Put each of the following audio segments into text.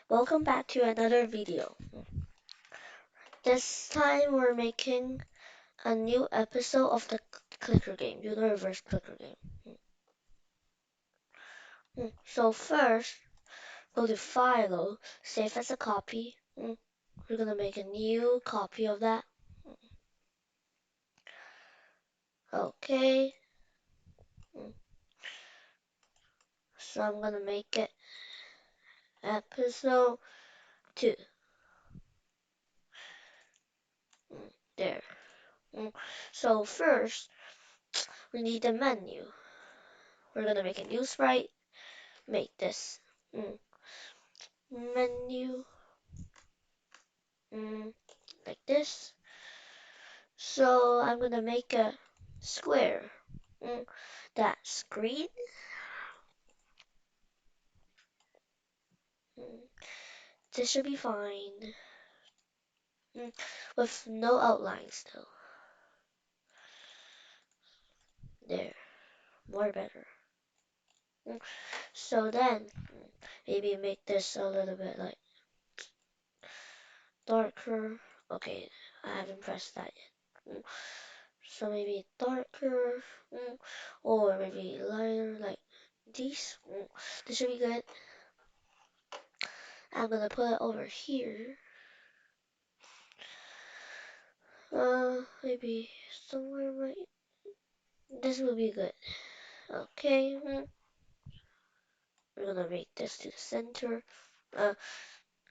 Welcome back to another video. This time we're making a new episode of the clicker game, Universe clicker game. So first, go to File, save as a copy. We're gonna make a new copy of that. Okay, so I'm gonna make it episode 2. There. So first, we need the menu. We're gonna make a new sprite, make this menu like this. So I'm gonna make a square. That's green. Mm, this should be fine. With no outlines though. There, more better. So then, maybe make this a little bit like darker. Okay, I haven't pressed that yet. So maybe darker, or maybe lighter like these. This should be good. I'm gonna put it over here. Maybe somewhere right. This will be good. Okay, we're gonna make this to the center. I'm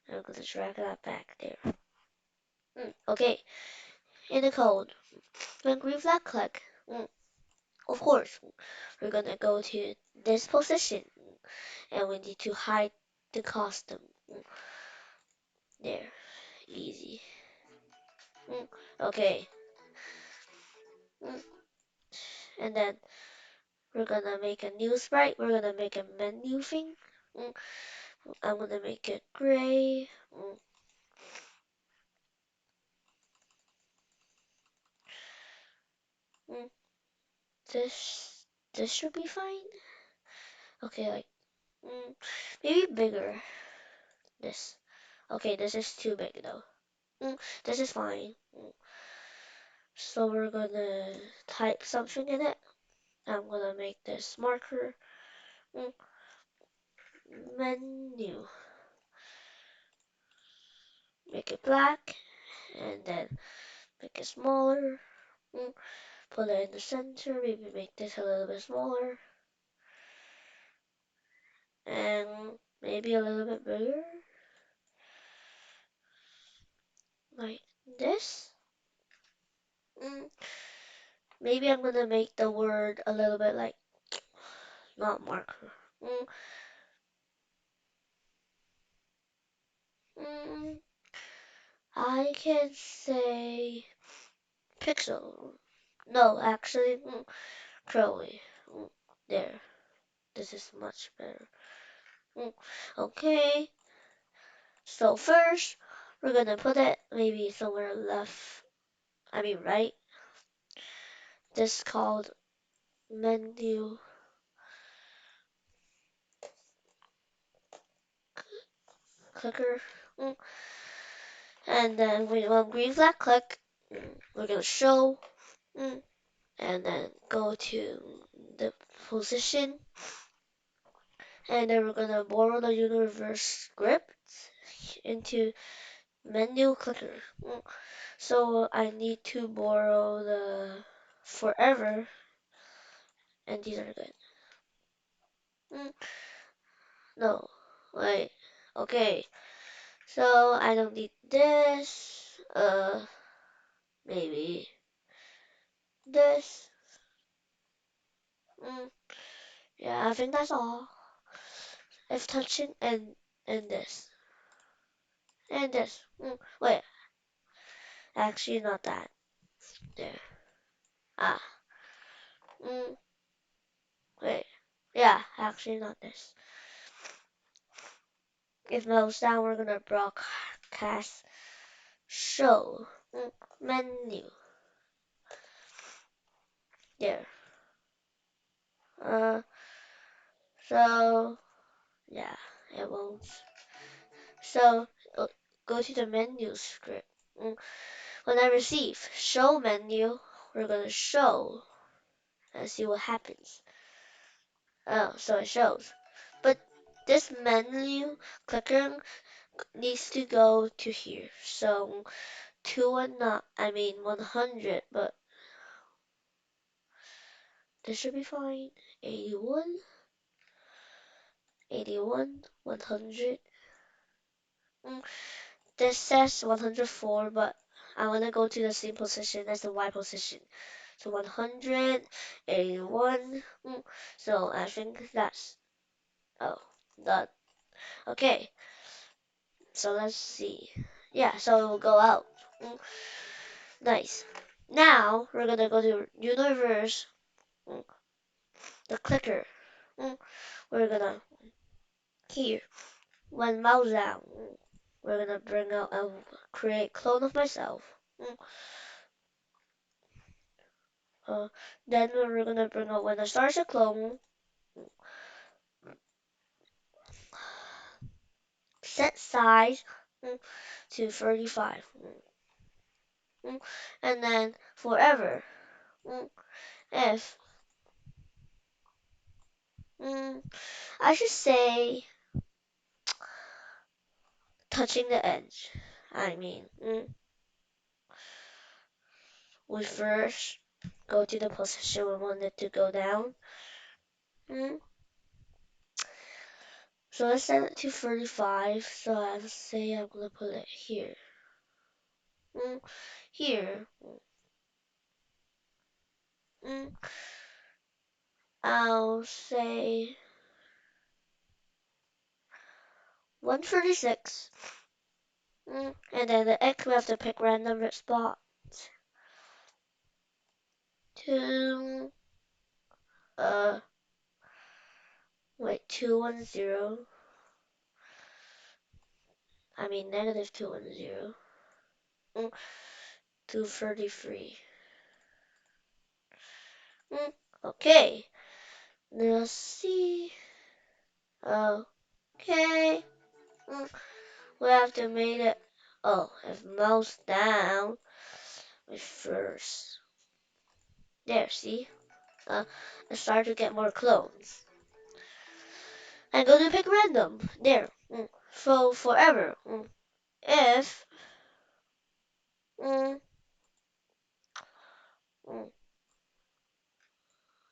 gonna drag that back there. Okay, in the code, when green flag click, of course, we're gonna go to this position, and we need to hide the costume. There, easy. Okay, mm, and then we're gonna make a new sprite. We're gonna make a menu thing. Mm, I'm gonna make it gray. Mm, this should be fine. Okay, like maybe bigger. This. Okay, this is too big though. This is fine. So we're gonna type something in it. I'm gonna make this marker. Mm, Menu. Make it black, and then make it smaller. Mm, Put it in the center. Maybe make this a little bit smaller, and maybe a little bit bigger, like this. Mm, Maybe I'm gonna make the word a little bit like not marker. Mm, mm, I can say pixel. No, actually, Crowley. Mm, There. This is much better. Mm, Okay. So first, we're gonna put it maybe somewhere left. I mean right. This called menu clicker. Mm, And then when green flag click, we're gonna show. Mm, And then go to the position, and then we're gonna borrow the universe script into menu clicker. So I need to borrow the forever, and these are good. Mm, no, wait. Okay, so I don't need this. Maybe this. Mm, yeah, I think that's all. If touching and this and this. Wait, actually not that. There. Ah. Mm, Wait. Yeah, actually not this. If mouse down, we're gonna broadcast show menu. There. Uh, so yeah, it won't So uh, go to the menu script. Mm. When I receive show menu, we're gonna show and see what happens. Oh, so it shows. But this menu clicker needs to go to here. So two and not, I mean 100, but this should be fine. 81, 81, 100. Mm, this says 104, but I want to go to the same position as the Y position. So 100, 81. So I think that's, oh, done. Okay, so let's see. Yeah, so it will go out. Mm, nice. Now we're gonna go to universe, mm, the clicker. Mm, we're gonna here when mouse down. We're gonna bring out a create clone of myself. Mm, Uh, then we're gonna bring out when I start a clone. Set size to 35. And then forever. If I should say touching the edge. I mean, we first go to the position we want it to go down. Mm. So let's set it to 35. So I'll say I'm gonna put it here. Here. Mm. I'll say 136. And then the X we have to pick random spot. Two, uh, wait, 210. I mean negative 210. 233. Okay, let's see. Okay, we have to make it. Oh, if mouse down, we first. There, see? I start to get more clones. And go to pick random. There. So forever. If mm, mm,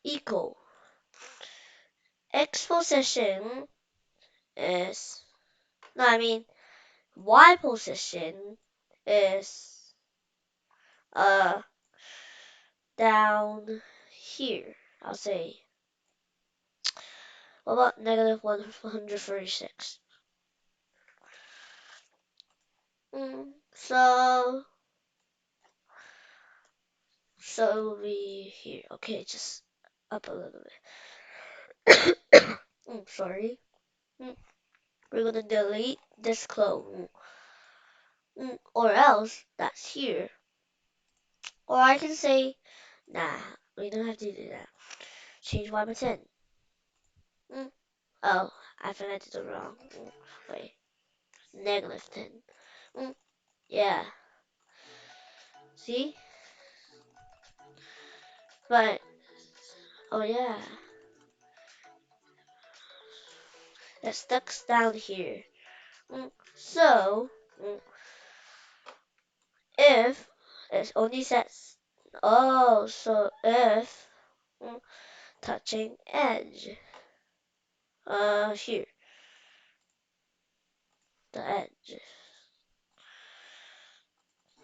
equal x position is no, I mean y position is uh down here. I'll say what about negative 136? So it will be here. Okay, just up a little bit. Sorry. Mm, we're gonna delete this clone. Or else that's here. Or I can say, nah, we don't have to do that. Change Y by 10. Mm. Oh, I think I did it wrong. Wait, negative 10. Mm. Yeah, see? But, oh yeah, it stuck down here. So, mm, if it only says, oh, so if touching edge, here, the edge.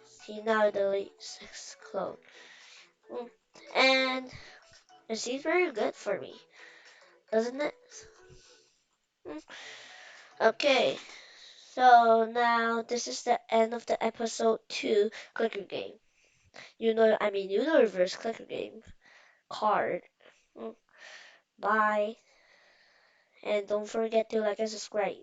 See, now it deletes 6 clone. And it seems very good for me, doesn't it? Mm, Okay, so now this is the end of the episode 2 clicker game. Universe clicker game card. Mm, Bye, and don't forget to like and subscribe.